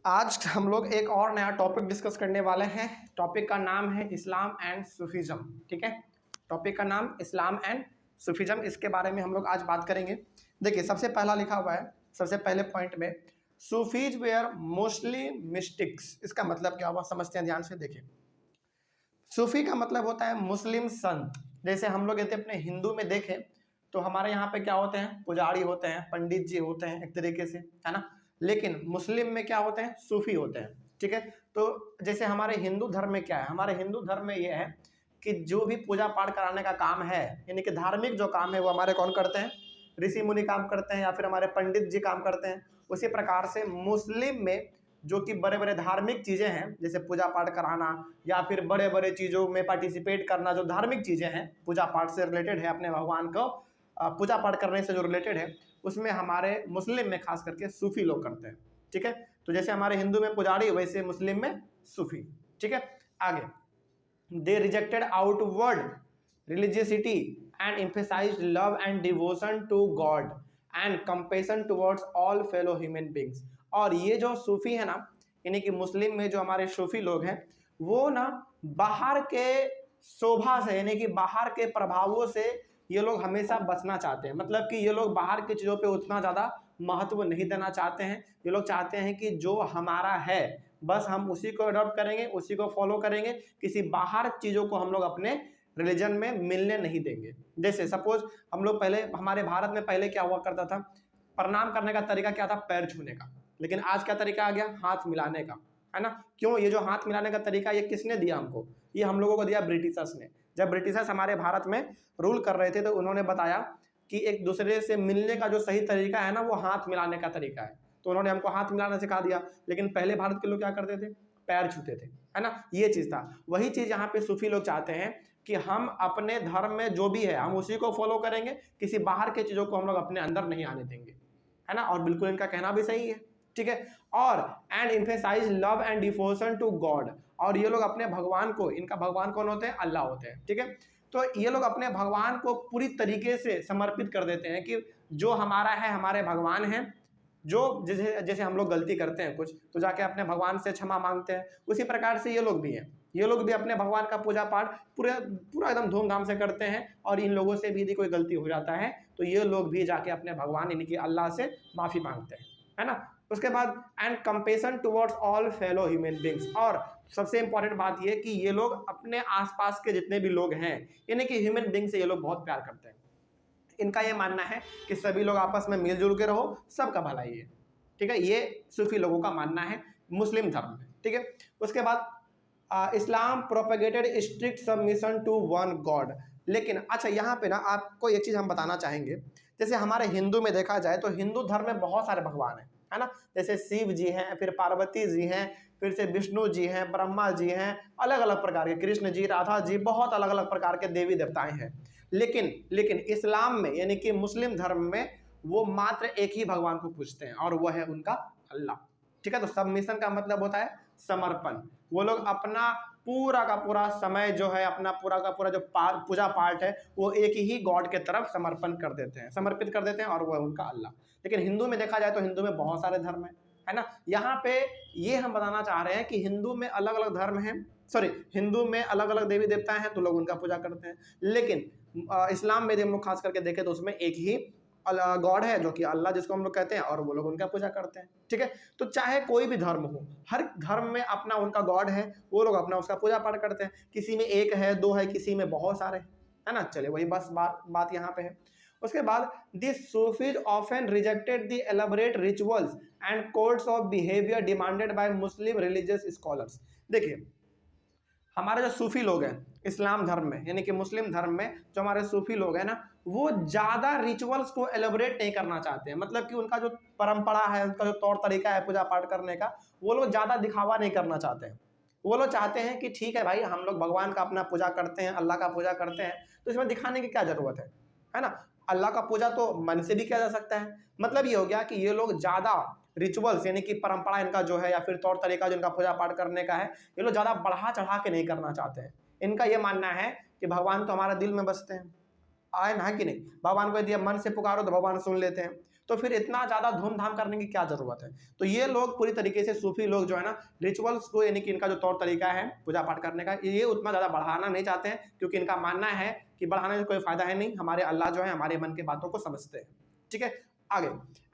आज हम लोग एक और नया टॉपिक डिस्कस करने वाले हैं। टॉपिक का नाम है इस्लाम एंड सूफीज़म। ठीक है, टॉपिक का नाम इस्लाम एंड सूफीज़म, इसके बारे में हम लोग आज बात करेंगे। देखिए, सबसे पहला लिखा हुआ है, सबसे पहले पॉइंट में, सूफीज वेयर मोस्टली मिस्टिक्स। इसका मतलब क्या हुआ, समझते हैं ध्यान से। देखिए, सूफी का मतलब होता है मुस्लिम संत। जैसे हम लोग यदि अपने हिंदू में देखें तो हमारे यहाँ पे क्या होते हैं, पुजारी होते हैं, पंडित जी होते हैं एक तरीके से, है ना। लेकिन मुस्लिम में क्या होते हैं, सूफी होते हैं। ठीक है, तो जैसे हमारे हिंदू धर्म में क्या है, हमारे हिंदू धर्म में ये है कि जो भी पूजा पाठ कराने का काम है, यानी कि धार्मिक जो काम है, वो हमारे कौन करते हैं, ऋषि मुनि काम करते हैं, या फिर हमारे पंडित जी काम करते हैं। उसी प्रकार से मुस्लिम में जो कि बड़े बड़े धार्मिक चीज़ें हैं, जैसे पूजा पाठ कराना या फिर बड़े बड़े चीज़ों में पार्टिसिपेट करना, जो धार्मिक चीज़ें हैं, पूजा पाठ से रिलेटेड है, अपने भगवान को पूजा पाठ करने से जो रिलेटेड है, उसमें हमारे मुस्लिम में खास करके सूफी लोग करते हैं। ठीक है, तो जैसे हमारे हिंदू में पुजारी, वैसे मुस्लिम में सूफी। ठीक है, आगे, they rejected outward religiosity and emphasized love and devotion to God and compassion towards all fellow human beings। और ये जो सूफी है ना, यानी कि मुस्लिम में जो हमारे सूफी लोग हैं, वो ना बाहर के शोभा से, यानी कि बाहर के प्रभावों से ये लोग हमेशा बचना चाहते हैं। मतलब कि ये लोग बाहर की चीज़ों पे उतना ज़्यादा महत्व नहीं देना चाहते हैं। ये लोग चाहते हैं कि जो हमारा है बस हम उसी को अडॉप्ट करेंगे, उसी को फॉलो करेंगे, किसी बाहर चीज़ों को हम लोग अपने रिलीजन में मिलने नहीं देंगे। जैसे सपोज हम लोग पहले, हमारे भारत में पहले क्या हुआ करता था, प्रणाम करने का तरीका क्या था, पैर छूने का। लेकिन आज क्या तरीका आ गया, हाथ मिलाने का, है ना। क्यों, ये जो हाथ मिलाने का तरीका, ये किसने दिया हमको, ये हम लोगों को दिया ब्रिटिशर्स ने। जब ब्रिटिशर्स हमारे भारत में रूल कर रहे थे तो उन्होंने बताया कि एक दूसरे से मिलने का जो सही तरीका है ना, वो हाथ मिलाने का तरीका है। तो उन्होंने हमको हाथ मिलाना सिखा दिया। लेकिन पहले भारत के लोग क्या करते थे, पैर छूते थे, है ना। ये चीज़ था। वही चीज़ यहाँ पे सूफी लोग चाहते हैं कि हम अपने धर्म में जो भी है हम उसी को फॉलो करेंगे, किसी बाहर के चीज़ों को हम लोग अपने अंदर नहीं आने देंगे, है ना। और बिल्कुल इनका कहना भी सही है। ठीक है, और and emphasise love and devotion to God. और ये लोग अपने भगवान को, इनका भगवान कौन होते हैं, अल्लाह होते हैं। ठीक है, तो ये लोग अपने भगवान को पूरी तरीके से समर्पित कर देते हैं कि जो हमारा है, हमारे भगवान हैं। जो जैसे जैसे हम लोग गलती करते हैं कुछ, तो जाके अपने भगवान से क्षमा मांगते हैं, उसी प्रकार से ये लोग भी हैं। ये लोग भी अपने भगवान का पूजा पाठ पूरा पूरा एकदम धूमधाम से करते हैं। और इन लोगों से भी यदि कोई गलती हो जाता है तो ये लोग भी जाके अपने भगवान यानी कि अल्लाह से माफ़ी मांगते हैं, है ना। उसके बाद and compassion towards all fellow human beings. और सबसे इंपॉर्टेंट बात ये कि ये लोग अपने आसपास के जितने भी लोग हैं, यानी कि ह्यूमन बींग से ये लोग बहुत प्यार करते हैं। इनका ये मानना है कि सभी लोग आपस में मिलजुल के रहो, सबका भला ही है। ठीक है, ये सूफी लोगों का मानना है मुस्लिम धर्म में। ठीक है, उसके बाद Islam propagated strict submission to one God. लेकिन अच्छा, यहाँ पे ना आपको एक चीज़ हम बताना चाहेंगे। जैसे हमारे हिंदू में देखा जाए तो हिंदू धर्म में बहुत सारे भगवान हैं, है ना। जैसे शिव जी हैं, फिर पार्वती जी हैं, फिर से विष्णु जी हैं, ब्रह्मा जी हैं, अलग अलग प्रकार के, कृष्ण जी, राधा जी, बहुत अलग अलग प्रकार के देवी देवताएं हैं। लेकिन इस्लाम में यानी कि मुस्लिम धर्म में वो मात्र एक ही भगवान को पूजते हैं और वो है उनका अल्लाह। ठीक है, तो सबमिशन का मतलब होता है समर्पण। वो लोग अपना पूरा का पूरा समय जो है, अपना पूरा का पूरा जो पूजा पाठ है, वो एक ही गॉड के तरफ समर्पण कर देते हैं, समर्पित कर देते हैं, और वो है उनका अल्लाह। लेकिन हिंदू में देखा जाए तो हिंदू में बहुत सारे धर्म है ना। यहाँ पे ये हम बताना चाह रहे हैं कि हिंदू में अलग अलग धर्म हैं, सॉरी, हिंदू में अलग अलग देवी देवता हैं, तो लोग उनका पूजा करते हैं। लेकिन इस्लाम में हम लोग खास करके देखें तो उसमें एक ही गॉड है जो कि अल्लाह, जिसको हम लोग कहते हैं, और वो लोग उनका पूजा करते हैं। ठीक है, तो चाहे कोई भी धर्म हो, हर धर्म में अपना उनका गॉड है, वो लोग अपना उसका पूजा पाठ करते हैं। किसी में एक है, दो है, किसी में बहुत सारे, है ना। चले, वही बस बात यहाँ पे है। उसके बाद this Sufis often rejected the elaborate rituals and codes of behaviour demanded by Muslim religious scholars. देखिए, हमारे जो सूफी लोग हैं इस्लाम धर्म में, यानी कि मुस्लिम धर्म में जो हमारे सूफी लोग हैं ना, वो ज़्यादा रिचुअल्स को एलेबोरेट नहीं करना चाहते हैं। मतलब कि उनका जो परंपरा है, उनका जो तौर तरीका है पूजा पाठ करने का, वो लोग ज़्यादा दिखावा नहीं करना चाहते हैं। वो लोग चाहते हैं कि ठीक है भाई, हम लोग भगवान का अपना पूजा करते हैं, अल्लाह का पूजा करते हैं, तो इसमें दिखाने की क्या ज़रूरत है ना। अल्लाह का पूजा तो मन से भी किया जा सकता है। मतलब ये हो गया कि ये लोग ज़्यादा रिचुअल्स यानी कि परंपरा इनका जो है, या फिर तौर तरीका जो इनका पूजा पाठ करने का है, ये लोग ज़्यादा बढ़ा चढ़ा के नहीं करना चाहते हैं। इनका ये मानना है कि भगवान तो हमारा दिल में बसते हैं, आए ना कि नहीं। भगवान को यदि मन से पुकारो तो भगवान सुन लेते हैं। तो फिर इतना ज़्यादा धूमधाम करने की क्या ज़रूरत है। तो ये लोग पूरी तरीके से सूफी लोग जो है ना रिचुअल्स को, यानी कि इनका जो तौर तरीका है पूजा पाठ करने का, ये उतना ज़्यादा बढ़ाना नहीं चाहते हैं, क्योंकि इनका मानना है कि बढ़ाने से कोई फायदा है नहीं, हमारे अल्लाह जो है हमारे मन की बातों को समझते हैं। ठीक है, आगे,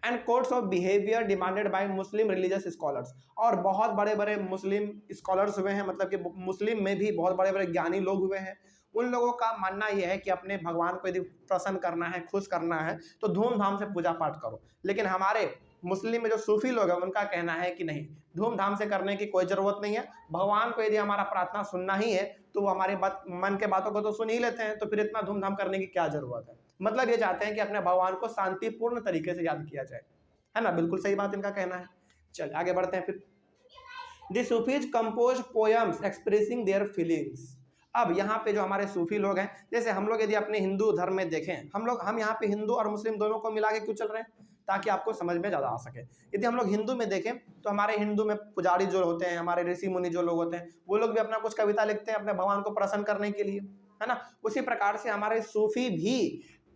and codes of behaviour demanded by Muslim religious scholars, और बहुत बड़े बड़े मुस्लिम स्कॉलर्स हुए हैं, मतलब कि मुस्लिम में भी बहुत बड़े बड़े ज्ञानी लोग हुए हैं। उन लोगों का मानना यह है कि अपने भगवान को यदि प्रसन्न करना है, खुश करना है, तो धूमधाम से पूजा पाठ करो। लेकिन हमारे मुस्लिम में जो सूफी लोग हैं उनका कहना है कि नहीं, धूमधाम से करने की कोई ज़रूरत नहीं है, भगवान को यदि हमारा प्रार्थना सुनना ही है तो वो हमारे मन के बातों को तो सुन ही लेते हैं, तो फिर इतना धूमधाम करने की क्या ज़रूरत है। मतलब ये चाहते हैं कि अपने भगवान को शांतिपूर्ण तरीके से याद किया जाए, है ना, बिल्कुल सही बात इनका कहना है। चलिए आगे बढ़ते हैं फिर। The Sufis compose poems expressing their feelings. अब यहाँ पे जो हमारे सूफी लोग हैं, जैसे हम लोग यदि अपने हिंदू धर्म में देखें, हम यहाँ पे हिंदू और मुस्लिम दोनों को मिला के क्यों चल रहे हैं, ताकि आपको समझ में ज़्यादा आ सके। यदि हम लोग हिंदू में देखें तो हमारे हिंदू में पुजारी जो होते हैं, हमारे ऋषि मुनि जो लोग होते हैं, वो लोग भी अपना कुछ कविता लिखते हैं अपने भगवान को प्रसन्न करने के लिए, है ना। उसी प्रकार से हमारे सूफी भी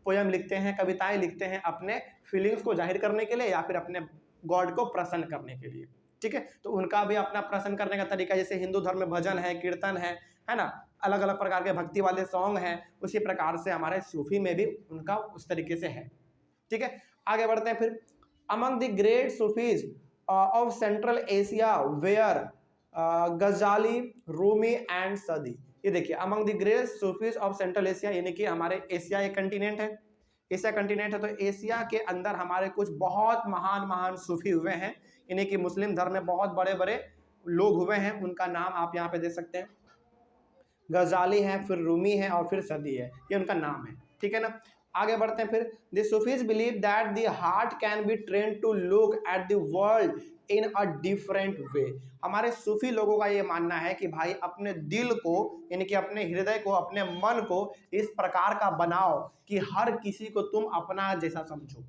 पोयम लिखते हैं, कविताएं लिखते हैं अपने फीलिंग्स को जाहिर करने के लिए या फिर अपने गॉड को प्रसन्न करने के लिए। ठीक है, तो उनका भी अपना प्रसन्न करने का तरीका, जैसे हिंदू धर्म में भजन है, कीर्तन है ना, अलग अलग प्रकार के भक्ति वाले सॉन्ग हैं, उसी प्रकार से हमारे सूफी में भी उनका उस तरीके से है। ठीक है, आगे बढ़ते हैं फिर। Among the great Sufis of Central Asia were Ghazali, Rumi and Saadi. ये देखिए, among the great Sufis of Central Asia, यानी कि हमारे एशिया एक कंटिनेंट है, एशिया कंटिनेंट है, तो एशिया के अंदर हमारे कुछ बहुत महान महान सूफी हुए हैं, यानी कि मुस्लिम धर्म में बहुत बड़े बड़े लोग हुए हैं, उनका नाम आप यहाँ पे दे सकते हैं। गजाली है, फिर रूमी है और फिर सदी है, ये उनका नाम है। ठीक है ना, आगे बढ़ते हैं फिर। The Sufis believe that the heart can be train to look at the world in a different way. हमारे सूफी लोगों का ये मानना है कि भाई अपने दिल को, यानी कि अपने हृदय को, अपने मन को इस प्रकार का बनाओ कि हर किसी को तुम अपना जैसा समझो।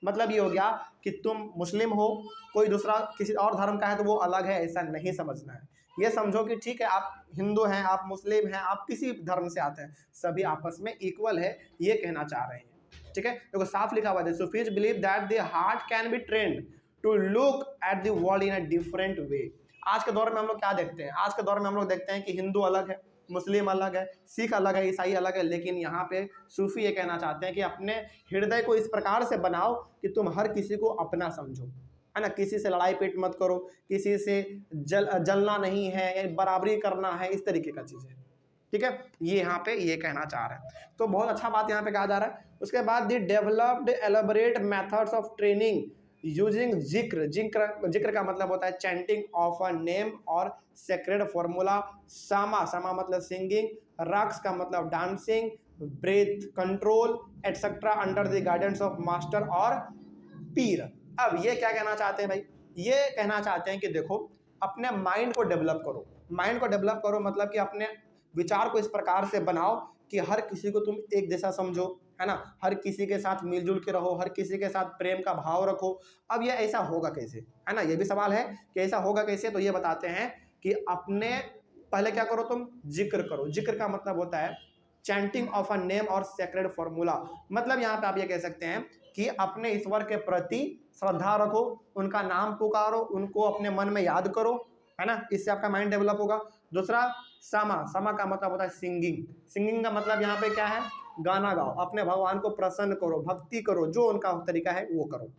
मतलब ये हो गया कि तुम मुस्लिम हो, कोई दूसरा किसी और धर्म का है तो वो अलग है, ऐसा नहीं समझना है। ये समझो कि ठीक है, आप हिंदू हैं, आप मुस्लिम हैं, आप किसी धर्म से आते हैं, सभी आपस में इक्वल है, ये कहना चाह रहे हैं। ठीक है, देखो साफ लिखा हुआ है, Sufis believe that the heart can be trained to look at the world in a different way. आज के दौर में हम लोग क्या देखते हैं, आज के दौर में हम लोग देखते हैं कि हिंदू अलग है, मुस्लिम अलग है, सिख अलग है, ईसाई अलग है, लेकिन यहाँ पे सूफी ये कहना चाहते हैं कि अपने हृदय को इस प्रकार से बनाओ कि तुम हर किसी को अपना समझो, है ना, किसी से लड़ाई पेट मत करो, किसी से जलना नहीं है, या बराबरी करना है, इस तरीके का चीज़ है। ठीक है, ये यहाँ पे ये कहना चाह रहे हैं, तो बहुत अच्छा बात यहाँ पे कहा जा रहा है। उसके बाद the developed elaborate methods of training using जिक्र। जिक्र का मतलब होता है चैंटिंग ऑफ अ नेम और सेक्रेड फॉर्मूला। सामा मतलब सिंगिंग, रक्स का मतलब dancing, breath control etcetera under the guidance of master और पीर। अब ये क्या कहना चाहते हैं भाई, ये कहना चाहते हैं कि देखो अपने माइंड को डेवलप करो, माइंड को डेवलप करो मतलब कि अपने विचार को इस प्रकार से बनाओ कि हर किसी को तुम एक जैसा समझो, है ना, हर किसी के साथ मिलजुल के रहो, हर किसी के साथ प्रेम का भाव रखो। अब ये ऐसा होगा कैसे, है ना, ये भी सवाल है कि ऐसा होगा कैसे। तो ये बताते हैं कि अपने पहले क्या करो, तुम जिक्र करो। जिक्र का मतलब होता है चैंटिंग ऑफ अ नेम और सेक्रेड फॉर्मूला। मतलब यहाँ पे आप ये कह सकते हैं कि अपने ईश्वर के प्रति श्रद्धा रखो, उनका नाम पुकारो, उनको अपने मन में याद करो, है ना, इससे आपका माइंड डेवलप होगा। दूसरा समा का मतलब होता है सिंगिंग। सिंगिंग का मतलब यहाँ पे क्या है, गाना गाओ, अपने भगवान को प्रसन्न करो, भक्ति करो, जो उनका तरीका है वो करो।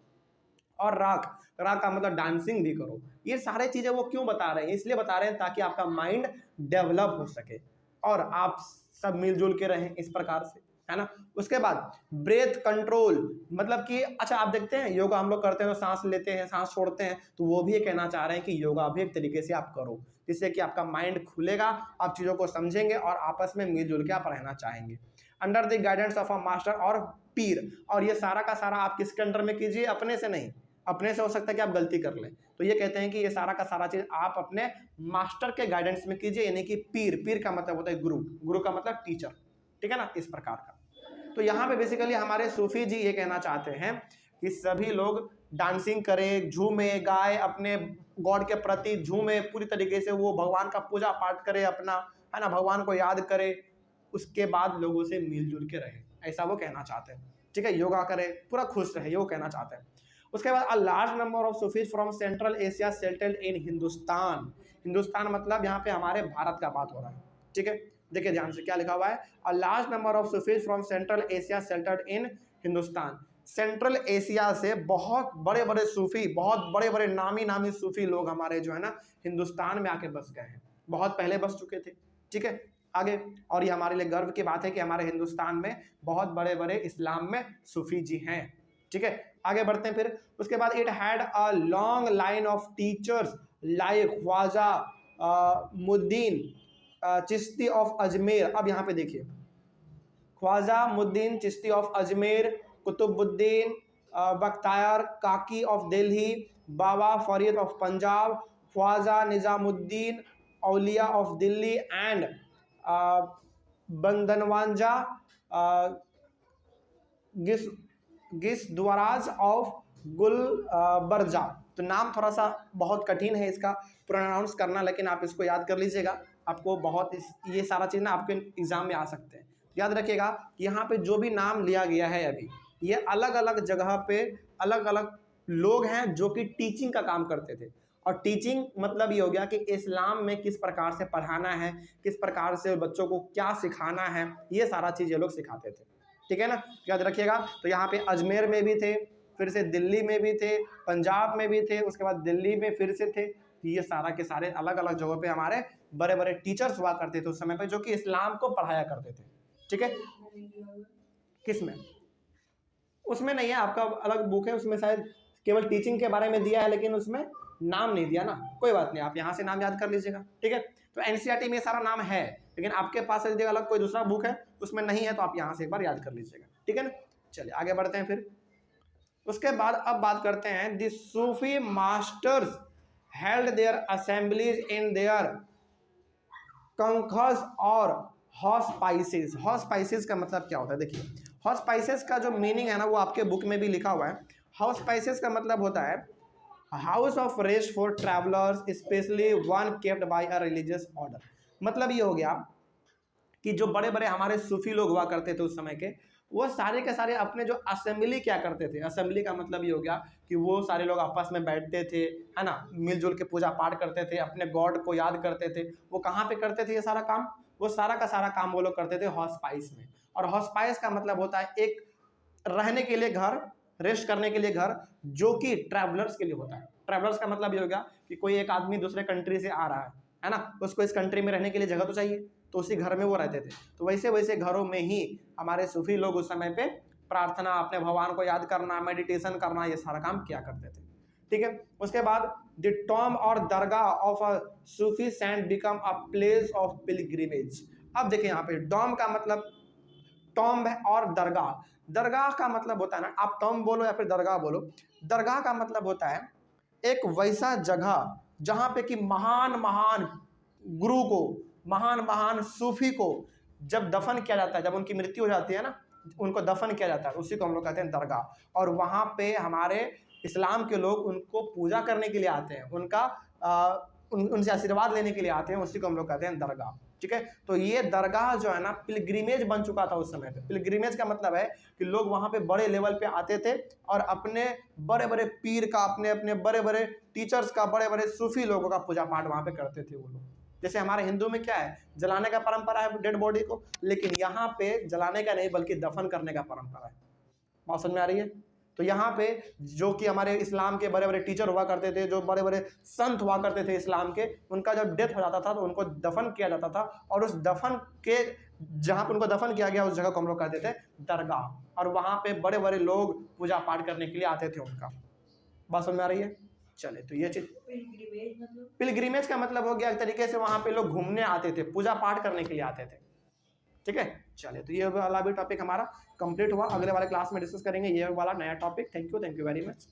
और राग का मतलब डांसिंग भी करो। ये सारे चीजें वो क्यों बता रहे हैं, इसलिए बता रहे हैं ताकि आपका माइंड डेवलप हो सके और आप सब मिलजुल के रहें इस प्रकार से, है ना। उसके बाद ब्रेथ कंट्रोल, मतलब कि अच्छा आप देखते हैं योगा हम लोग करते हैं तो सांस लेते हैं, सांस छोड़ते हैं, तो वो भी ये कहना चाह रहे हैं कि योगा भी एक तरीके से आप करो, जिससे कि आपका माइंड खुलेगा, आप चीज़ों को समझेंगे और आपस में मिलजुल के आप रहना चाहेंगे। Under the guidance of a master और पीर। और ये सारा का सारा आप किसके अंडर में कीजिए, अपने से नहीं, अपने से हो सकता है कि आप गलती कर लें, तो ये कहते हैं कि ये सारा का सारा चीज आप अपने मास्टर के गाइडेंस में कीजिए, यानी कि पीर का मतलब होता है गुरु का मतलब टीचर, ठीक है ना, इस प्रकार का। तो यहाँ पे बेसिकली हमारे सूफी जी ये कहना चाहते हैं कि सभी लोग डांसिंग करें, झूमे गाए, अपने गॉड के प्रति झूमे, पूरी तरीके से वो भगवान का पूजा पाठ करे अपना, है ना, भगवान को याद करे, उसके बाद लोगों से मिलजुल के रहे, ऐसा वो कहना चाहते हैं। ठीक है, योगा करे, पूरा खुश रहे, ये वो कहना चाहते हैं। उसके बाद a large number of Sufis from central Asia settled in Hindustan. Hindustan मतलब यहाँ पे हमारे भारत का बात हो रहा है, ठीक है। देखिए ध्यान से क्या लिखा हुआ है, a large number of Sufis from central Asia settled in Hindustan. Central Asia से बहुत बड़े बड़े सूफी, बहुत बड़े बड़े नामी नामी सूफी लोग हमारे जो है ना हिंदुस्तान में आके बस गए हैं, बहुत पहले बस चुके थे, ठीक है। आगे, और ये हमारे लिए गर्व की बात है कि हमारे हिंदुस्तान में बहुत बड़े बड़े इस्लाम में सूफी जी हैं, ठीक है। आगे बढ़ते हैं फिर। उसके बाद it had a long line of teachers like Khwaja Muddin Chishti of Ajmer. अब यहाँ पे देखिए, Khwaja Muddin Chishti of Ajmer, Qutbuddin Bakhtiyar Kaki of Delhi, Baba Farid of Punjab, Khwaja Nizamuddin Auliya of Delhi and Bandanawaz Gisudaraz of Gulbarga. तो नाम थोड़ा सा बहुत कठिन है इसका प्रोनाउंस करना, लेकिन आप इसको याद कर लीजिएगा, आपको बहुत ये सारा चीज़ ना आपके एग्जाम में आ सकते हैं। याद रखिएगा कि यहाँ पे जो भी नाम लिया गया है अभी, ये अलग अलग जगह पे अलग अलग लोग हैं जो कि टीचिंग का काम करते थे। और टीचिंग मतलब ये हो गया कि इस्लाम में किस प्रकार से पढ़ाना है, किस प्रकार से बच्चों को क्या सिखाना है, ये सारा चीज़ ये लोग सिखाते थे, ठीक है ना। याद रखिएगा। तो यहाँ पे अजमेर में भी थे, फिर से दिल्ली में भी थे, पंजाब में भी थे, उसके बाद दिल्ली में फिर से थे। ये सारा के सारे अलग अलग जगहों पे हमारे बड़े बड़े टीचर्स हुआ करते थे उस समय पे, जो कि इस्लाम को पढ़ाया करते थे, ठीक है। किसमें? उसमें नहीं है, आपका अलग बुक है, उसमें शायद केवल टीचिंग के बारे में दिया है, लेकिन उसमें नाम नहीं दिया ना। कोई बात नहीं, आप यहाँ से नाम याद कर लीजिएगा, ठीक है। तो एनसीईआरटी में सारा नाम है, लेकिन आपके पास यदि अलग कोई दूसरा बुक है उसमें नहीं है, तो आप यहाँ से एक बार याद कर लीजिएगा, ठीक है ना। चलिए आगे बढ़ते हैं फिर। उसके बाद अब बात करते हैं, the Sufi masters held their assemblies in their कंखस और हॉस्पाइसेस। हॉस्पाइसेस का मतलब क्या होता है? देखिए, हॉस्पाइसेस का जो मीनिंग है ना, वो आपके बुक में भी लिखा हुआ है। हॉस्पाइसेस का मतलब होता है house of rest for travellers, specially one kept bye a religious order. मतलब ये हो गया कि जो बड़े बड़े हमारे सूफी लोग हुआ करते थे उस समय के, वो सारे के सारे अपने जो असेंबली क्या करते थे, असेंबली का मतलब ये हो गया कि वो सारे लोग आपस में बैठते थे, है ना, मिलजुल के पूजा पाठ करते थे, अपने गॉड को याद करते थे। वो कहाँ पे करते थे ये सारा काम? वो सारा का सारा काम वो लोग करते थे हॉस्पाइस में। और हॉस्पाइस का मतलब होता है एक रहने के लिए घर, रेस्ट करने के लिए घर, जो कि ट्रैवलर्स के लिए होता है। ट्रैवलर्स का मतलब ये हो गया कि कोई एक आदमी दूसरे कंट्री से आ रहा है ना, उसको इस कंट्री में रहने के लिए जगह तो चाहिए, तो उसी घर में वो रहते थे। तो वैसे वैसे घरों में ही हमारे सूफी लोग उस समय पे प्रार्थना, अपने भगवान को याद करना, मेडिटेशन करना, ये सारा काम किया करते थे, ठीक है। उसके बाद द टॉम और dargah of a Sufi saint become a place of pilgrimage. अब देखिए यहाँ पे डॉम का मतलब टॉम्ब है और दरगाह। दरगाह का मतलब होता है ना, आप टॉम्ब बोलो या फिर दरगाह बोलो, दरगाह का मतलब होता है एक वैसा जगह जहाँ पे कि महान महान गुरु को, महान महान सूफी को जब दफन किया जाता है, जब उनकी मृत्यु हो जाती है ना, उनको दफन किया जाता है, उसी को हम लोग कहते हैं दरगाह। और वहाँ पे हमारे इस्लाम के लोग उनको पूजा करने के लिए आते हैं, उनका उनसे आशीर्वाद लेने के लिए आते हैं, उसी को हम लोग कहते हैं दरगाह, ठीक है। तो ये दरगाह जो है ना पिलग्रिमेज बन चुका था उस समय पे। पिलग्रिमेज का मतलब है कि लोग वहाँ पे बड़े लेवल पे आते थे और अपने बड़े बड़े पीर का, अपने अपने बड़े बड़े टीचर्स का, बड़े बड़े सूफी लोगों का पूजा पाठ वहाँ पे करते थे वो लोग। जैसे हमारे हिंदू में क्या है, जलाने का परंपरा है डेड बॉडी को, लेकिन यहाँ पे जलाने का नहीं बल्कि दफन करने का परंपरा है। बात समझ में आ रही है? तो यहाँ पे जो कि हमारे इस्लाम के बड़े बड़े टीचर हुआ करते थे, जो बड़े बड़े संत हुआ करते थे इस्लाम के, उनका जब डेथ हो जाता था तो उनको दफन किया जाता था, और उस दफन के जहाँ पे उनको दफन किया गया उस जगह को हम लोग कहते थे दरगाह। और वहाँ पे बड़े बड़े लोग पूजा पाठ करने के लिए आते थे उनका। बात समझ में आ रही है? चले, तो ये चीज पिलग्रिमेज का मतलब हो गया एक तरीके से वहाँ पे लोग घूमने आते थे, पूजा पाठ करने के लिए आते थे, ठीक है। चलिए, तो ये वाला भी टॉपिक हमारा कंप्लीट हुआ। अगले वाले क्लास में डिस्कस करेंगे ये वाला नया topic. Thank you very much.